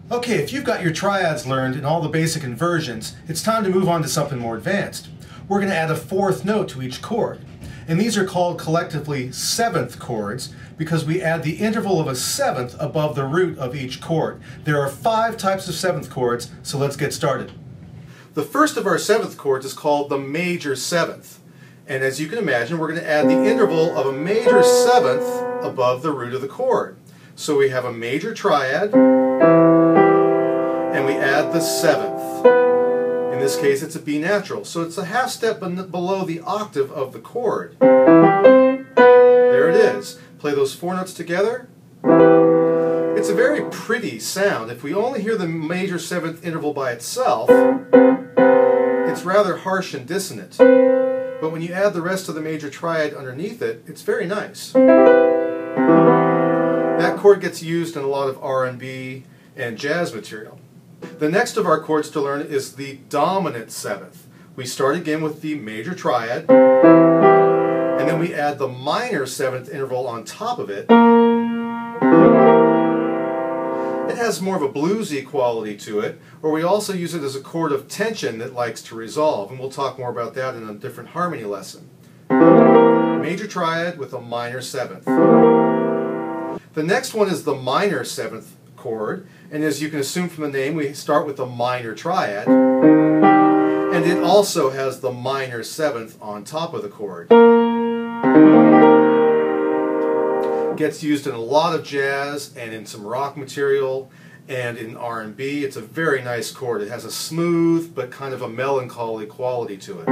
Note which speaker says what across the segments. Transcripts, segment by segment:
Speaker 1: Okay, if you've got your triads learned and all the basic inversions, it's time to move on to something more advanced. We're going to add a fourth note to each chord. And these are called collectively 7th chords because we add the interval of a seventh above the root of each chord. There are 5 types of 7th chords, so let's get started. The first of our 7th chords is called the major 7th. And as you can imagine, we're going to add the interval of a major 7th above the root of the chord. So we have a major triad, and we add the 7th. In this case, it's a B natural, so it's a half step below the octave of the chord. There it is. Play those 4 notes together. It's a very pretty sound. If we only hear the major 7th interval by itself, it's rather harsh and dissonant. But when you add the rest of the major triad underneath it, it's very nice. That chord gets used in a lot of R&B and jazz material. The next of our chords to learn is the dominant 7th. We start again with the major triad, and then we add the minor 7th interval on top of it. It has more of a bluesy quality to it, or we also use it as a chord of tension that likes to resolve, and we'll talk more about that in a different harmony lesson. Major triad with a minor 7th. The next one is the minor 7th chord, and as you can assume from the name, we start with the minor triad, and it also has the minor 7th on top of the chord. It gets used in a lot of jazz and in some rock material and in R&B. It's a very nice chord. It has a smooth but kind of a melancholy quality to it.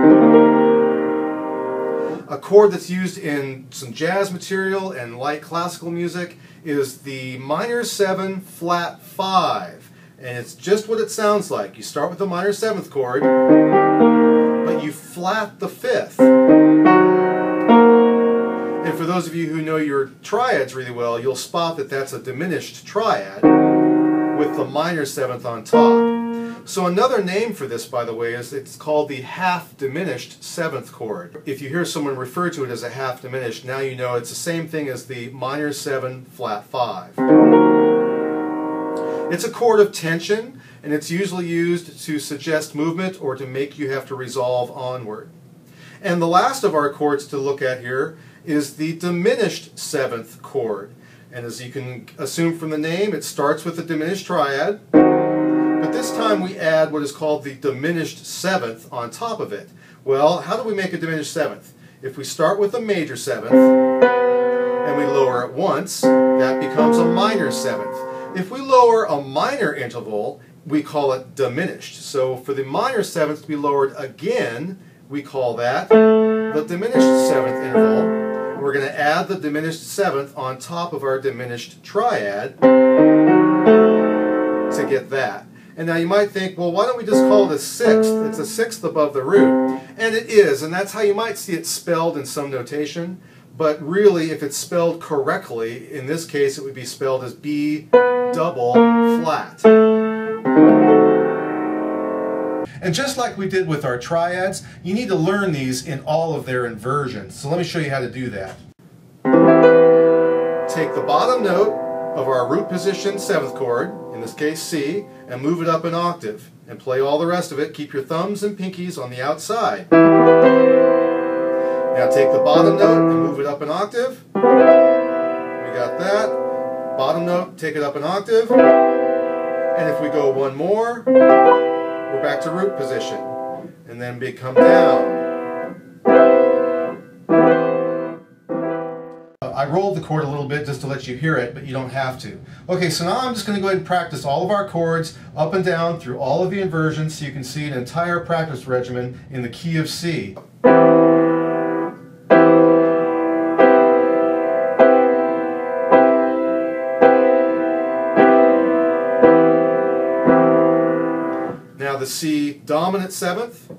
Speaker 1: A chord that's used in some jazz material and light classical music is the minor 7 flat 5. And it's just what it sounds like. You start with the minor 7th chord, but you flat the 5th. And for those of you who know your triads really well, you'll spot that that's a diminished triad with the minor 7th on top. So another name for this, by the way, is it's called the half diminished 7th chord. If you hear someone refer to it as a half diminished, now you know it's the same thing as the minor 7 flat 5. It's a chord of tension, and it's usually used to suggest movement or to make you have to resolve onward. And the last of our chords to look at here is the diminished 7th chord. And as you can assume from the name, it starts with the diminished triad. But this time we add what is called the diminished 7th on top of it. Well, how do we make a diminished 7th? If we start with a major 7th and we lower it once, that becomes a minor 7th. If we lower a minor interval, we call it diminished. So for the minor 7th to be lowered again, we call that the diminished 7th interval. We're going to add the diminished 7th on top of our diminished triad to get that. And now you might think, well, why don't we just call it a 6th? It's a 6th above the root. And it is, and that's how you might see it spelled in some notation. But really, if it's spelled correctly, in this case it would be spelled as B double flat. And just like we did with our triads, you need to learn these in all of their inversions. So let me show you how to do that. Take the bottom note of our root position 7th chord, in this case C, and move it up an octave. And play all the rest of it. Keep your thumbs and pinkies on the outside. Now take the bottom note and move it up an octave. We got that. Bottom note, take it up an octave. And if we go one more, we're back to root position. And then we come down. I rolled the chord a little bit just to let you hear it, but you don't have to. Okay, so now I'm just going to go ahead and practice all of our chords up and down through all of the inversions so you can see an entire practice regimen in the key of C. Now the C dominant 7th.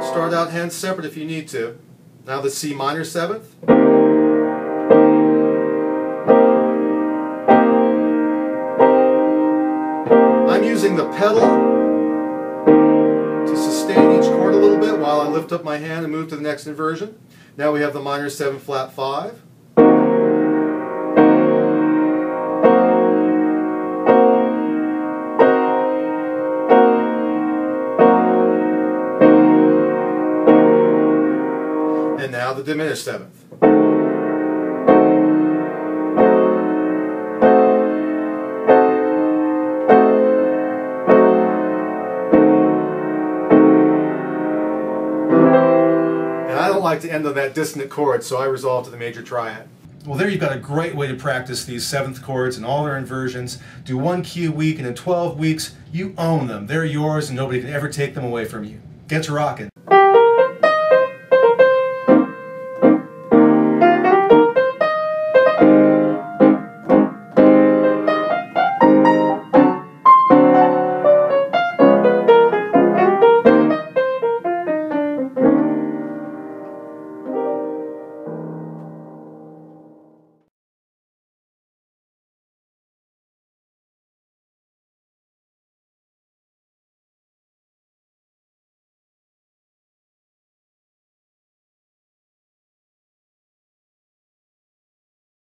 Speaker 1: Start out hands separate if you need to. Now the C minor 7th. I'm using the pedal to sustain each chord a little bit while while I lift up my hand and move to the next inversion. Now we have the minor 7 flat 5. And now the diminished 7th. I don't like to end on that dissonant chord, so I resolve to the major triad. Well, there you've got a great way to practice these 7th chords and all their inversions. Do 1 key a week, and in 12 weeks, you own them. They're yours, and nobody can ever take them away from you. Get to rockin'.